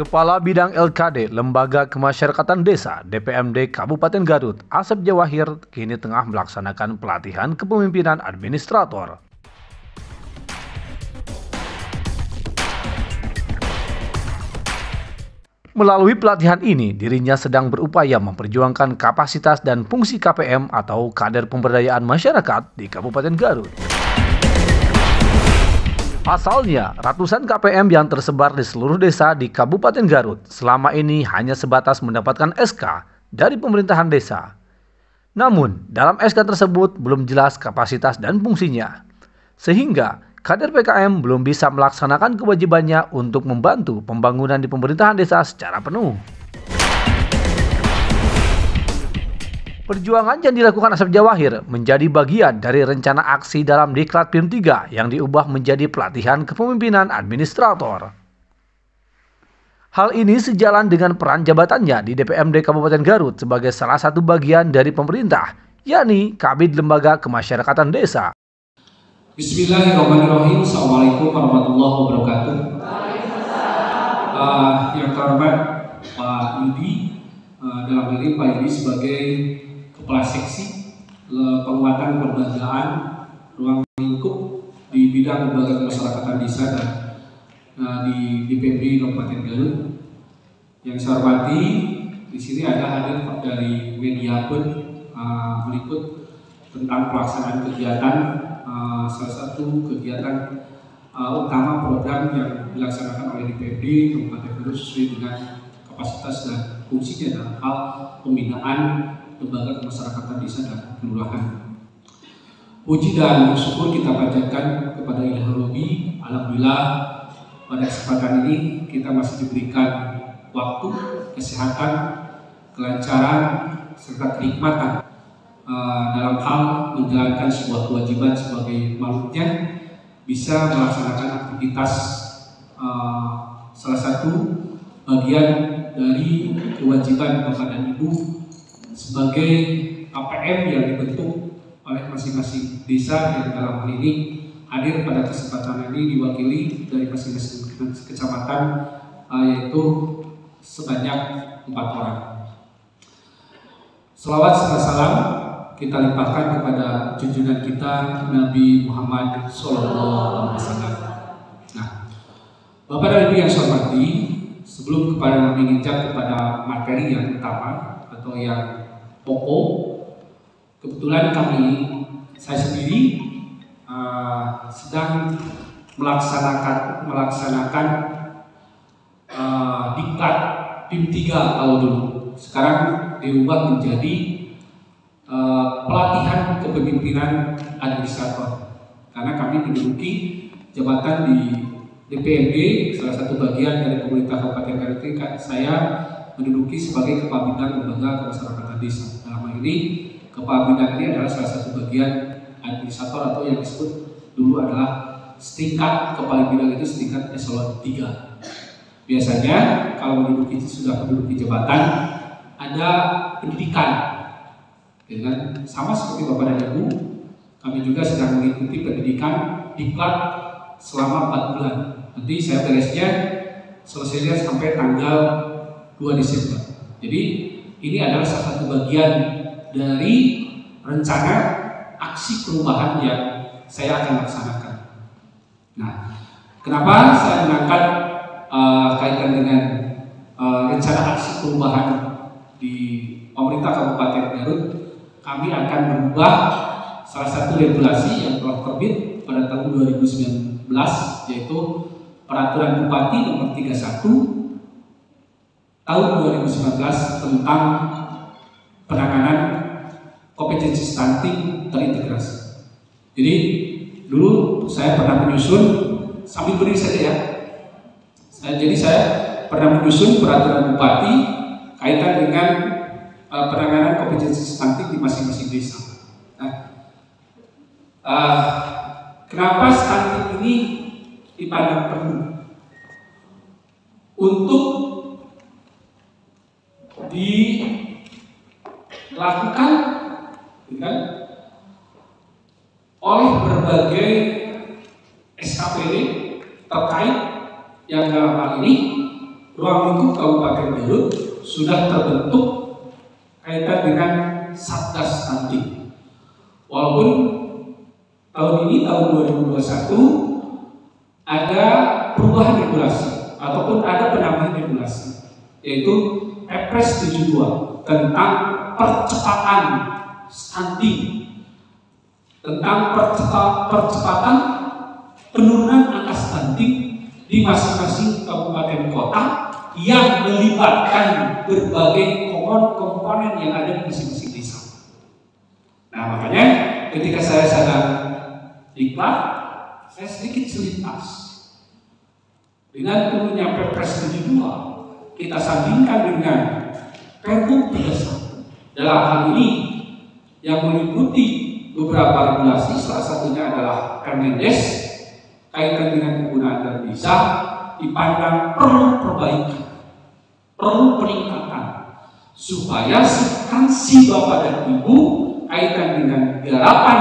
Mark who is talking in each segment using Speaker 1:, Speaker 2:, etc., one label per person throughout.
Speaker 1: Kepala Bidang LKD Lembaga Kemasyarakatan Desa DPMD Kabupaten Garut, Asep Jawahir, kini tengah melaksanakan pelatihan kepemimpinan administrator. Melalui pelatihan ini, dirinya sedang berupaya memperjuangkan kapasitas dan fungsi KPM atau Kader Pemberdayaan Masyarakat di Kabupaten Garut. Pasalnya, ratusan KPM yang tersebar di seluruh desa di Kabupaten Garut selama ini hanya sebatas mendapatkan SK dari pemerintahan desa. Namun, dalam SK tersebut belum jelas kapasitas dan fungsinya, sehingga kader PKM belum bisa melaksanakan kewajibannya untuk membantu pembangunan di pemerintahan desa secara penuh. Perjuangan yang dilakukan Asep Jawahir menjadi bagian dari rencana aksi dalam Diklat PIM 3 yang diubah menjadi pelatihan kepemimpinan administrator. Hal ini sejalan dengan peran jabatannya di DPMD Kabupaten Garut sebagai salah satu bagian dari pemerintah, yakni Kabid Lembaga Kemasyarakatan Desa.
Speaker 2: Bismillahirrahmanirrahim. Assalamualaikum warahmatullahi wabarakatuh. Yang terhormat Pak Yudi, dalam ini Pak Yudi sebagai Kepala Seksi Penguatan Kelembagaan Ruang Lingkup di bidang lembaga kemasyarakatan desa dan di DPMD Kabupaten Garut. Yang saya hormati, di sini ada hadir dari media pun meliput tentang pelaksanaan kegiatan, salah satu kegiatan utama program yang dilaksanakan oleh DPMD Kabupaten Garut sesuai dengan kapasitas dan fungsinya dalam hal pembinaan lembaga kemasyarakatan desa dan kelurahan. Puji dan syukur kita panjatkan kepada Ilahi Rabbi. Alhamdulillah pada kesempatan ini kita masih diberikan waktu, kesehatan, kelancaran, serta kenikmatan dalam hal menjalankan sebuah kewajiban sebagai makhluknya, bisa melaksanakan aktivitas salah satu bagian dari kewajiban Bapak dan Ibu sebagai KPM yang dibentuk oleh masing-masing desa yang dalam hal ini hadir pada kesempatan ini diwakili dari masing-masing kecamatan, yaitu sebanyak 4 orang. Selawat serta salam kita limpahkan kepada junjungan kita Nabi Muhammad SAW. Nah, Bapak dan Ibu yang saya hormati, sebelum kepada menginjak kepada materi yang utama atau yang pokok, kebetulan saya sendiri sedang melaksanakan Diklat PIM 3 tahun dulu. Sekarang diubah menjadi pelatihan kepemimpinan administrator, karena kami menduduki jabatan di DPMD, salah satu bagian dari pemerintah Kabupaten Garut. Saya menduduki sebagai Kepala Bidang Lembaga Kemasyarakatan Desa. Dalam hal ini, Kepala Bidang ini adalah salah satu bagian administrator atau yang disebut dulu adalah setingkat Kepala Bidang itu setingkat eselon 3. Biasanya kalau sudah menduduki jabatan, ada pendidikan. Dengan sama seperti Bapak dan Ibu, kami juga sedang mengikuti pendidikan Diklat selama 4 bulan. Nanti saya beresnya selesainya sampai tanggal 2 Desember. Jadi ini adalah salah satu bagian dari rencana aksi perubahan yang saya akan laksanakan. Nah, kenapa saya mengangkat kaitan dengan rencana aksi perubahan di pemerintah Kabupaten Garut? Kami akan merubah salah satu regulasi yang telah terbit pada tahun 2019, yaitu Peraturan Bupati Nomor 31 tahun 2019 tentang penanganan kompetensi stunting terintegrasi. Jadi dulu saya pernah menyusun, sambil berdiri saja ya. Jadi saya pernah menyusun peraturan bupati kaitan dengan penanganan kompetensi stunting di masing-masing desa. Nah, kenapa stunting ini dipandang perlu untuk dilakukan oleh berbagai SKPD terkait yang dalam hal ini ruang lingkup Kabupaten Garut sudah terbentuk kaitan dengan Satgas Stunting. Walaupun tahun ini, tahun 2021, ada perubahan regulasi ataupun ada penambahan regulasi, yaitu Perpres 72 tentang percepatan stunting, tentang percepatan penurunan angka stunting di masing-masing kabupaten kota yang melibatkan berbagai komponen yang ada di masing-masing desa. Nah, makanya ketika saya sadar diklat, saya sedikit selintas dengan turunnya Perpres 72, kita sandingkan dengan Pergub 31. Dalam hal ini yang meliputi beberapa regulasi, salah satunya adalah Permendes kaitan dengan penggunaan dana desa, dipandang perlu perbaikan, perlu peningkatan, supaya substansi Bapak dan Ibu kaitan dengan garapan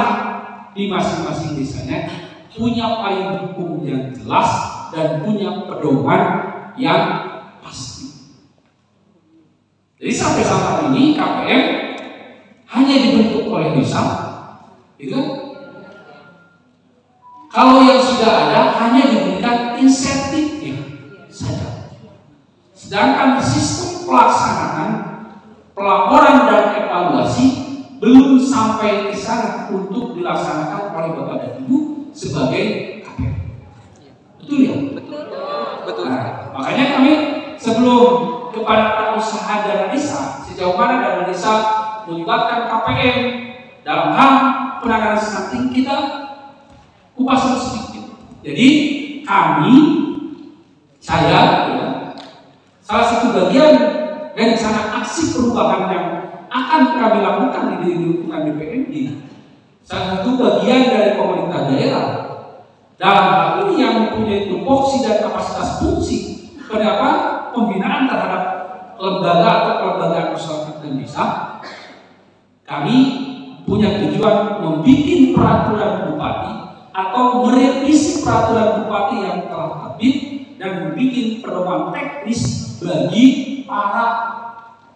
Speaker 2: di masing-masing desanya punya payung hukum yang jelas dan punya pedoman yang pasti. Jadi sampai saat ini KPM hanya dibentuk oleh desa, gitu kan? Kalau yang sudah ada hanya diberikan insentifnya saja. Sedangkan sistem pelaksanaan, pelaporan dan evaluasi belum sampai ke sana untuk dilaksanakan oleh Bapak dan Ibu sebagai KPM. Betul ya? Betul. Nah, makanya kami sebelum kepada usaha dana desa, sejauh mana dana desa melibatkan KPM dalam hal penanganan stunting, kita kupas sedikit. Jadi kami, saya, ya, salah satu bagian rencana aksi perubahan yang akan kami lakukan di lingkungan DPMD, salah satu bagian dari pemerintah daerah dalam hal ini yang mempunyai tupoksi dan kapasitas fungsi pada pembinaan terhadap lembaga atau kelembagaan masyarakat dan desa. Kami punya tujuan membuat peraturan bupati atau merevisi peraturan bupati yang telah terbit dan membuat pedoman teknis bagi para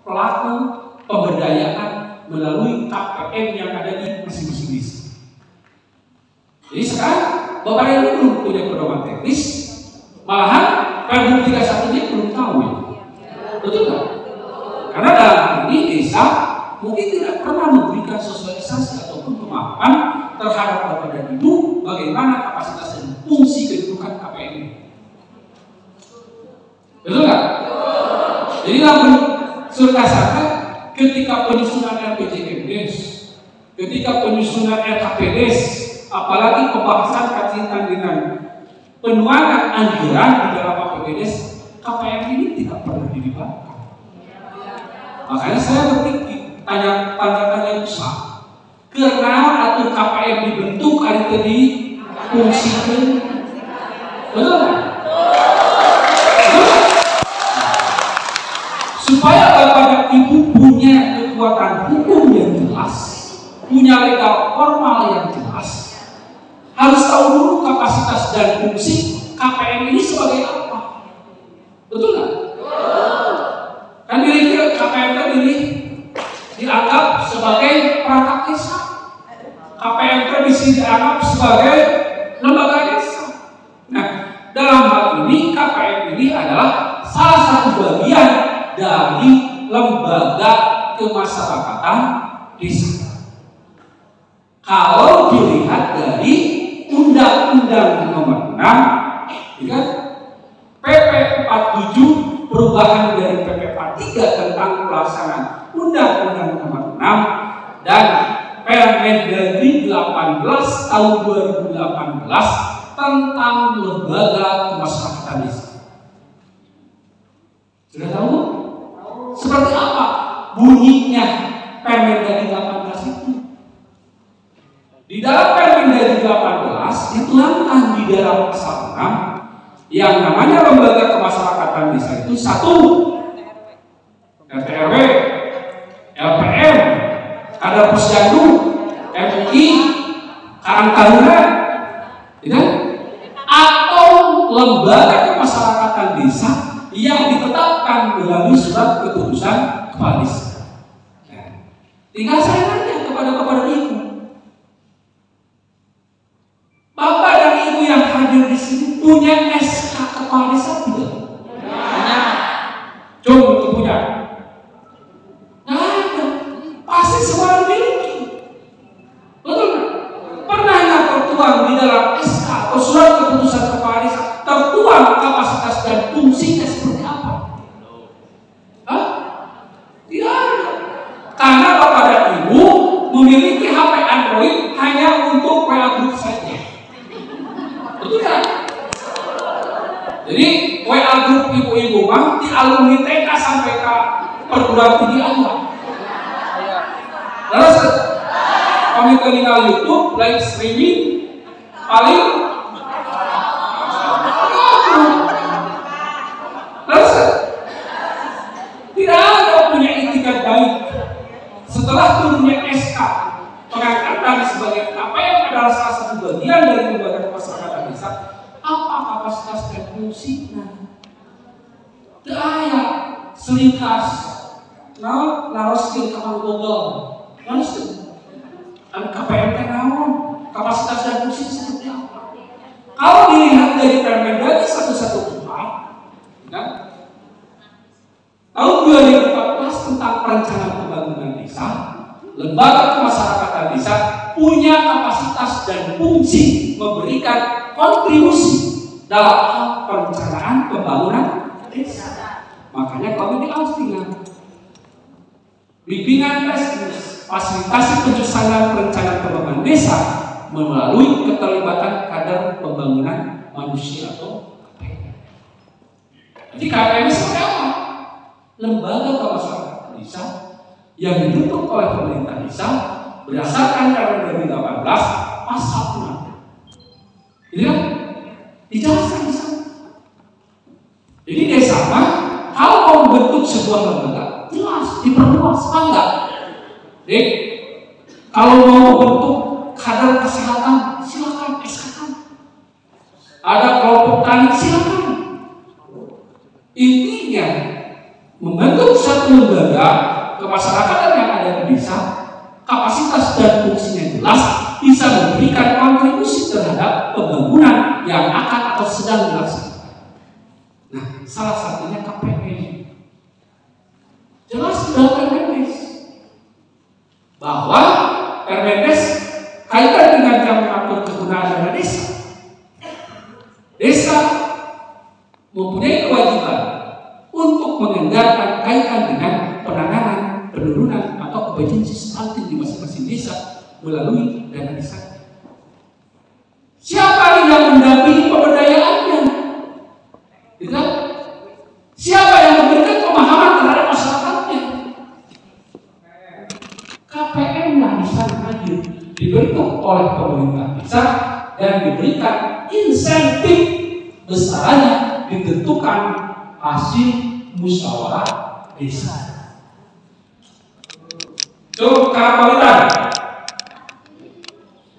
Speaker 2: pelaku pemberdayaan melalui KPM yang ada di masing-masing desa. Jadi sekarang Bapak Ibu belum punya pedoman teknis, malahan Pergub 31 ini belum tahu ya. Betul nggak? Karena dalam hal ini desa mungkin tidak pernah memberikan sosialisasi ataupun pemahaman terhadap Bapak dan Ibu bagaimana kapasitas dan fungsi kedudukan KPM ini. Betul nggak? Jadi dalam surat kasarnya, ketika penyusunan RPJMDes, ketika penyusunan RKPDes, apalagi pembahasan kaitan dengan penuangan anggaran di dalam APBDes, KPM ini tidak pernah dilibatkan. Makanya saya berpikir tanya-tanya besar. Kenapa atau KPM dibentuk hari tadi fungsikan? Betul nggak? Supaya Bapak dan Ibu punya kekuatan hukum yang jelas, punya legal formal yang jelas, harus tahu dulu kapasitas dan fungsi KPM ini sebagai apa. Betul nggak? Kan KPM tadi dianggap sebagai perangkat desa. KPM tadi dianggap sebagai lembaga desa. Nah, dalam hal ini KPM ini adalah salah satu bagian dari lembaga kemasyarakatan desa. Kalau dilihat dari Undang-Undang Nomor 6, ya, PP 47 perubahan dari PP 43 tentang pelaksanaan Undang-Undang Nomor 6 dan Permendagri 18 tahun 2018 tentang lembaga kemasyarakatan desa. Sudah tahu? Seperti apa bunyinya Permendagri 18 itu? Di dalam Permendagri 18 dituangkan di dalam pasal 6 yang namanya lembaga kemasyarakatan desa itu 1. RT RW, LPM, Kadar Pusjandu, MUI, Karang Taruna, atau lembaga kemasyarakatan desa yang ditetapkan melalui surat keputusan kepala desa. Nah, tinggal saya tanya kepada bapak dan ibu, bapak dan ibu yang hadir di sini punya SK kepala desa tidak? Punya. Coba untuk punya. Nah, ada. Pasti semua memiliki. Betul nggak? Pernah nggak tertuang di dalam SK atau surat keputusan kepala desa tertuang kapasitas dan fungsinya seperti apa? Hah? Tidak ada. Karena bapak dan ibu memiliki HP Android hanya untuk WA group saja. Betul kan? Jadi WA group ibu-ibu mah di alumni TK sampai ke perguruan tinggi aja. Terus kami tinggal YouTube, live streaming, paling terus tidak ada punya itikat baik. Setelah turunnya SK pengangkatan sebagai KPM adalah salah satu bagian dari lembaga pemasyarakatan desa, apa kapasitas dan fungsinya? Daya selingkas, naros skill kamar Google, langsung KPM naon, kapasitas dan fungsi seperti apa? Kalau dilihat dari Permendagri 114, kan? Tahun 2014 tentang perencanaan pembangunan desa, lembaga pemasyarakatan desa punya kapasitas dan fungsi memberikan kontribusi dalam hal perencanaan pembangunan desa. Makanya kami di Austina bimbingan teknis, fasilitasi penyusunan perencanaan pembangunan desa melalui keterlibatan kader pembangunan manusia atau KPM. Jadi KPM seperti apa? Lembaga pemasyarakatan desa yang dibentuk oleh pemerintah desa berdasarkan Permendagri 18 pasal 6. Gitu kan? Dijelaskan di sana. Jadi desa mah kalau mau membentuk sebuah lembaga jelas diperluas, enggak? Jadi kalau mau membentuk kader kesehatan silakan SK-kan. Ada kelompok tani silakan. Intinya membentuk satu lembaga kemasyarakatan yang ada di desa, kapasitas dan fungsinya jelas, bisa memberikan kontribusi terhadap pembangunan yang akan atau sedang dilaksanakan. Nah, salah satunya KPM. Jelas di dalam Permendes bahwa Permendes kaitan dengan yang mengatur kegunaan dana desa. Desa mempunyai kewajiban untuk menganggarkan kaitan dengan penanganan, penurunan atau emergency stunting di masing-masing desa melalui dana desa. Siapa yang mendampingi pemberdayaannya? Gitu? Siapa yang memberikan pemahaman terhadap masyarakatnya? KPM yang di sana hadir dibentuk oleh pemerintah desa dan diberikan insentif besarnya ditentukan hasil musyawarah desa. Coba kalkulasi.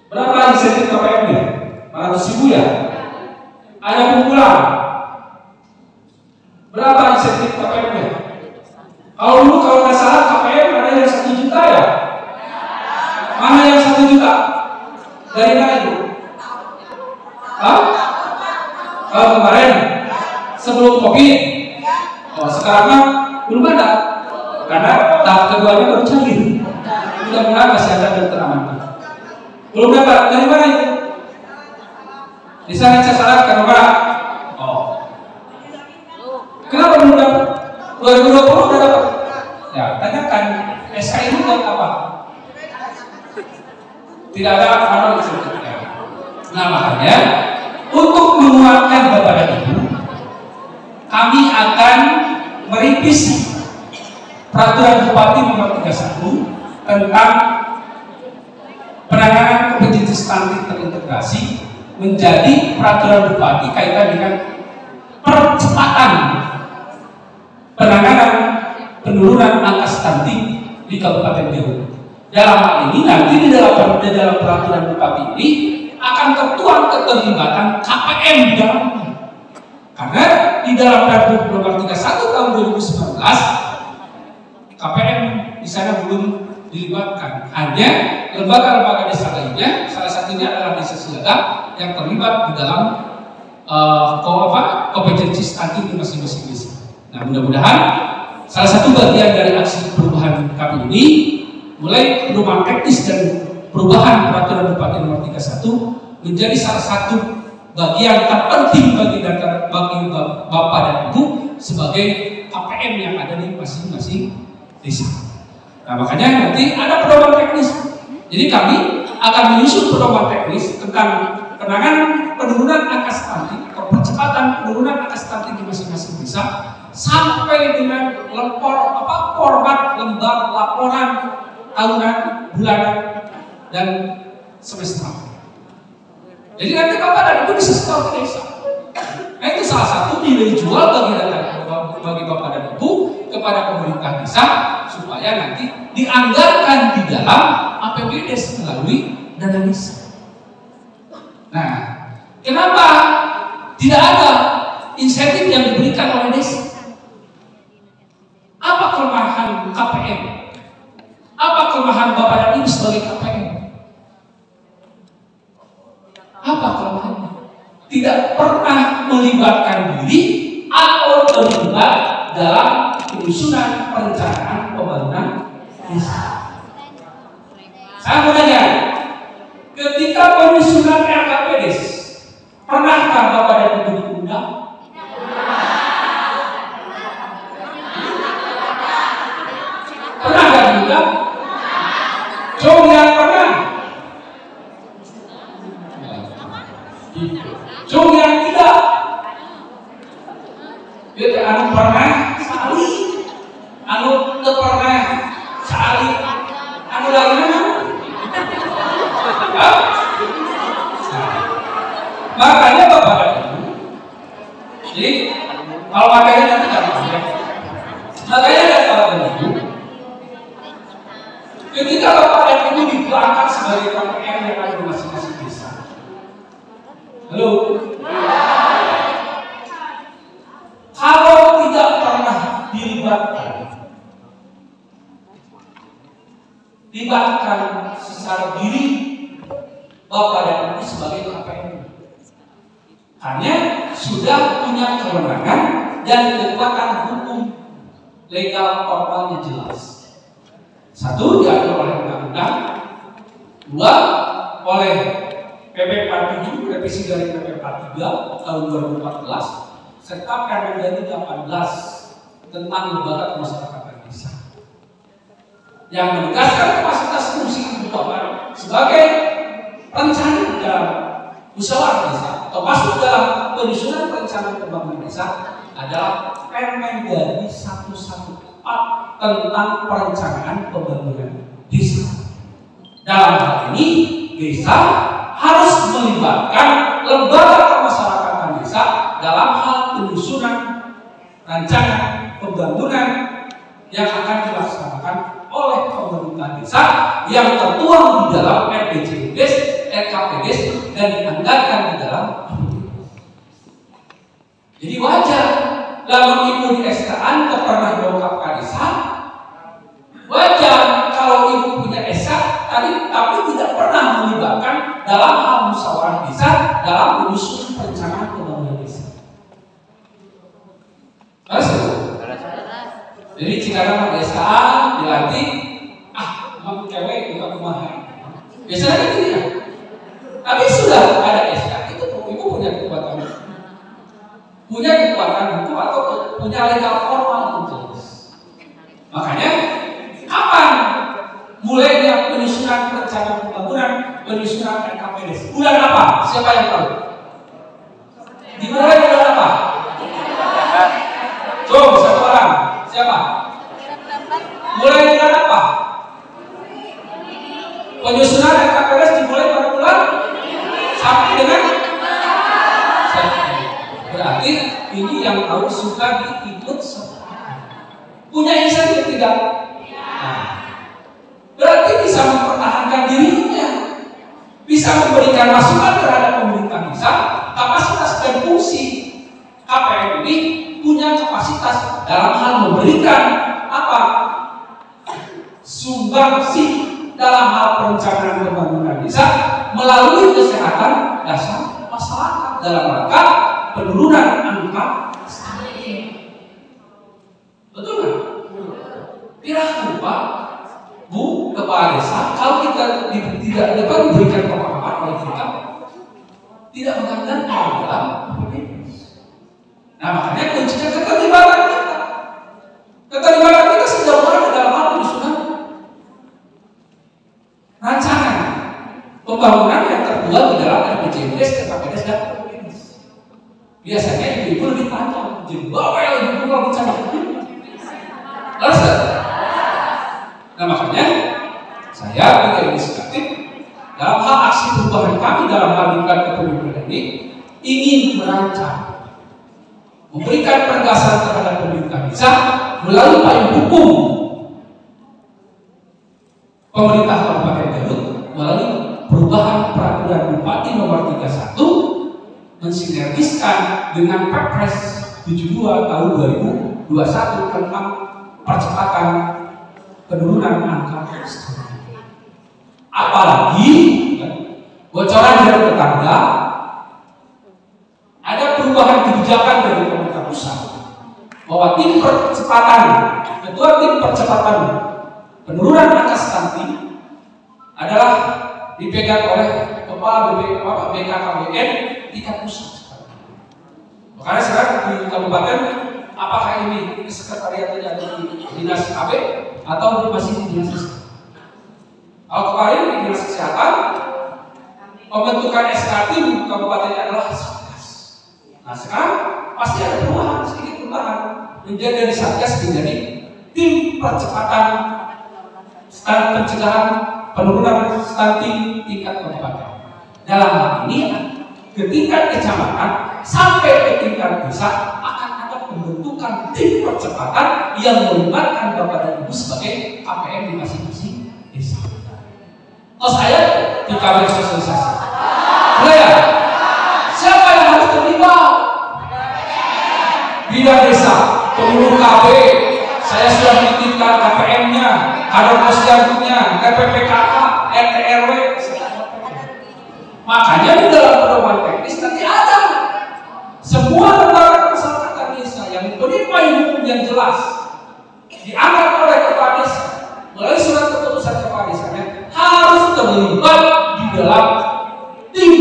Speaker 2: Berapa insentif KPM-nya? 400.000 ya? Ada kumpulan. Berapa insentif KPM-nya? Kalau dulu kalau nggak salah KPM ada yang 1 juta ya? Mana yang 1 juta? Dari mana itu? Hah? Kalau kemarin sebelum COVID. Oh, sekarang mah belum ada. Karena tahap keduanya baru cair. Mudah-mudahan masih ada dan teramankan. Belum dapat. Dari mana itu? Di sana saya salah karena mana? Oh. Kenapa belum dapat? 2020 udah dapat. Ya, tanyakan SK ini buat apa? Tidak ada manual disebutnya. Nah, makanya untuk menguatkan Bapak dan Ibu, kami akan merevisi Peraturan Bupati Nomor 31 tentang penanganan emergency stunting terintegrasi menjadi Peraturan Bupati kaitan dengan percepatan penanganan penurunan angka stunting di Kabupaten Garut. Dalam hal ini nanti di dalam Peraturan Bupati ini akan tertuang keterlibatan KPM di dalamnya. Karena di dalam Pergub nomor 31 tahun 2019 KPM di sana belum dilibatkan. Hanya lembaga-lembaga desa lainnya, salah satunya adalah Desa Silaga yang terlibat di dalam kompetensi stunting di masing-masing desa. Nah, mudah-mudahan salah satu bagian dari aksi perubahan kami ini, mulai perubahan teknis dan perubahan peraturan Bupati nomor 31 menjadi salah satu bagian terpenting bagi Bapak dan Ibu sebagai KPM yang ada di masing-masing desa. Nah, makanya nanti ada pedoman teknis. Jadi kami akan menyusun pedoman teknis tentang penanganan penurunan angka stunting atau percepatan penurunan angka stunting di masing-masing desa sampai dengan format lembar laporan tahunan, bulanan, dan semestral. Jadi nanti Bapak dan Ibu bisa setor ke desa. Nah, itu salah satu nilai jual bagi Bapak dan Ibu kepada pemerintah desa supaya nanti dianggarkan di dalam APBDes melalui dana desa. Nah, kenapa tidak ada insentif yang diberikan oleh desa? Apa kelemahan KPM? Apa kelemahan Bapak dan Ibu sebagai KPM? Apa kelemahannya? Tidak pernah melibatkan diri atau terlibat dalam penyusunan perencanaan pembangunan desa. Saya mau tanya, ketika penyusunan RKPDes, pernahkah Bapak dan Ibu diundang? Pernah nggak diundang? Coba yang pernah. Coba yang tidak. Dia anu pernah sekali, anu tidak pernah sekali, anu lainnya. Makanya Bapak dan Ibu, jadi kalau makanya nanti kan makanya Bapak dan Ibu, ketika Bapak dan Ibu diangkat sebagai KPM yang ada di masing-masing desa. Halo. Kalau tidak pernah dilibatkan secara diri Bapak dan Ibu sebagai KPM, hanya sudah punya kewenangan dan kekuatan hukum legal formalnya jelas. Satu, diatur oleh undang-undang. Dua, oleh PP 47, revisi dari PP 43 tahun 2014 serta Permendagri 18 tentang lembaga pemasyarakatan desa yang menegaskan kapasitas fungsi ibu bapak sebagai rencana dalam musyawarah desa atau masuk dalam penyusunan perencanaan pembangunan desa adalah Permendagri 114 tentang perencanaan pembangunan desa. Dalam hal ini desa harus melibatkan lembaga pemasyarakatan desa dalam hal penyusunan rancangan pembangunan yang akan dilaksanakan oleh pemerintah desa yang tertuang di dalam RPJMDes, RKPDes dan dianggarkan di dalam APBD. Jadi wajar lamun ibu di SK-an pernah dongkap ke desa, wajar kalau ibu punya SK tapi tidak pernah melibatkan dalam hal musyawarah desa dalam menyusun perencanaan pembangunan desa. Jadi jika nama desa dilatih, emang cewek bukan kumaha. Biasanya gitu ya. Tapi sudah ada SK itu ibu punya kekuatan hukum atau punya legal formal untuk. Makanya kapan mulainya penyusunan perencanaan pembangunan, penyusunan RKPDes? Bulan apa? Siapa yang tahu? Dimulai bulan apa? Coba satu orang. Siapa? Mulai bulan apa? Penyusunan RKPDes dimulai pada bulan sampai dengan berarti ini yang tahu suka diikut punya insentif tidak? Nah, berarti bisa mempertahankan dirinya, bisa memberikan masukan terhadap pemerintah desa, kapasitas dan fungsi KPM kapasitas dalam hal memberikan apa? Sumbangsi dalam hal perencanaan pembangunan desa melalui kesehatan dasar masyarakat dalam rangka penurunan angka stunting. Betul nggak? Kira-kira Pak, Bu, kepala desa, kalau kita tidak dapat memberikan pemahaman oleh kita, tidak mengandalkan dalam BPJS. Nah, makanya kuncinya keterlibatan kita. Keterlibatan kita sejauh mana dalam hal penyusunan rancangan pembangunan yang tertuang di dalam RPJMD, KPDS dan PPDS. Biasanya ibu-ibu lebih tajam, jembawel ibu-ibu kalau bicara. Nah, makanya saya punya inisiatif dalam hal aksi perubahan kami dalam hal lingkungan kepemimpinan ini ingin merancang, memberikan penegasan terhadap pemerintah desa melalui payung hukum pemerintah Kabupaten Garut melalui perubahan peraturan Bupati nomor 31 mensinergiskan dengan Perpres 72 tahun 2021 tentang percepatan penurunan angka stunting. Apalagi bocoran dari tetangga ada perubahan kebijakan dari pemerintah pusat bahwa tim percepatan penurunan angka stunting adalah dipegang oleh kepala BKKBN tingkat pusat. Makanya sekarang di kabupaten, apakah ini sekretariatnya ada di dinas KB atau masih di dinas kesehatan? Kalau kemarin di dinas kesehatan pembentukan SK tim kabupatennya adalah Satgas. Nah, sekarang pasti ada perubahan, sedikit perubahan menjadi dari Satgas menjadi tim percepatan pencegahan penurunan stunting tingkat kabupaten. Dalam hal ini ke tingkat kecamatan sampai ke tingkat desa akan ada pembentukan tim percepatan yang melibatkan Bapak dan Ibu sebagai KPM di masing-masing desa. Oh, saya di KPM sosialisasi. Ya, siapa yang harus terlibat? Bidang desa, pengurus KB, saya sudah menitipkan KPM-nya, kader posyandunya, KPPKK, RT RW. Makanya di dalam pedoman teknis nanti ada semua lembaga pemasyarakatan desa yang mempunyai payung hukum yang jelas diangkat oleh kepala desa melalui surat keputusan kepala desanya harus terlibat di dalam tim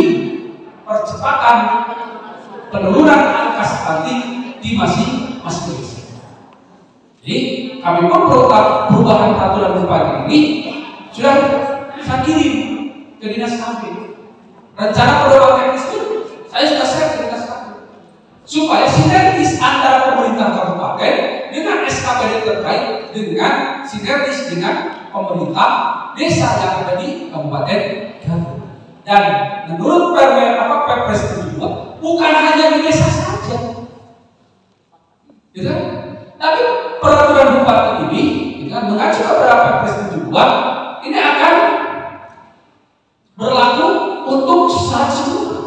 Speaker 2: percepatan penurunan angka stunting di masing-masing desa. Jadi kami pun perubahan peraturan bupati ini sudah saya kirim ke dinas kami. Rencana pedoman teknis itu saya sudah share ke dinas kami supaya sinergis antara pemerintah kabupaten dengan SKPD terkait dengan sinergis dengan pemerintah desa yang ada di Kabupaten Garut. Dan menurut Perpres 72 bukan hanya di desa saja, gitu? Tapi peraturan bupati ini dengan mengacu kepada Perpres 72 ini akan berlaku untuk secara keseluruhan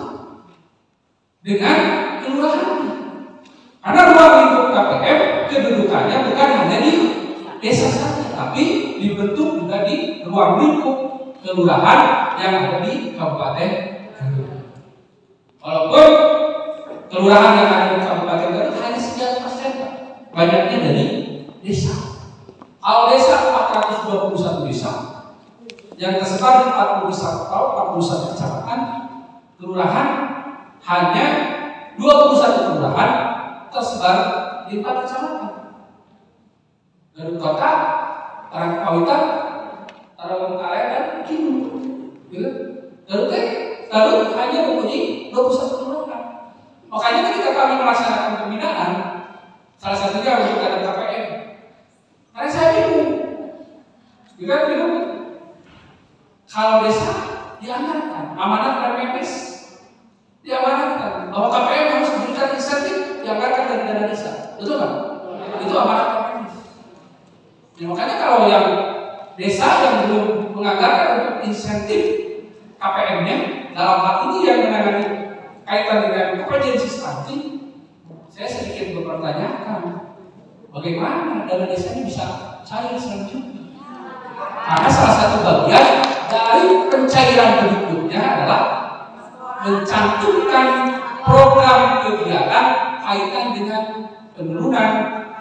Speaker 2: dengan kelurahan. Karena ruang lingkup KPM kedudukannya bukan hanya di desa saja, tapi dibentuk juga di ruang lingkup kelurahan yang ada di Kabupaten Garut. Walaupun kelurahan yang ada di Kabupaten Garut hanya 9%, banyaknya dari desa. Kalau desa 421 desa yang tersebar di 41 kecamatan, kelurahan hanya 21 kelurahan tersebar di 4 kecamatan. Garut Kota, Tarangkawitan, Tarangkalaya dan Kidul. Garut hanya mempunyai 21 kelurahan. Makanya ketika kami melaksanakan pembinaan, salah satunya untuk kader KPM, karena saya bingung, bingung. Kalau desa diamanatkan, amanat RPS diamanatkan bahwa KPM harus memberikan insentif dianggarkan dari dana desa, betul nggak? Itu amanat KPM. Ya, makanya kalau yang desa yang belum menganggarkan untuk insentif KPM-nya dalam hal ini yang menangani kaitan dengan emergency stunting, saya sedikit mempertanyakan bagaimana dana desa ini bisa cair selanjutnya. Karena salah satu bagian dari pencairan berikutnya adalah mencantumkan program kegiatan kaitan dengan penurunan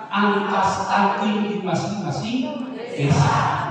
Speaker 2: angka stunting di masing-masing desa.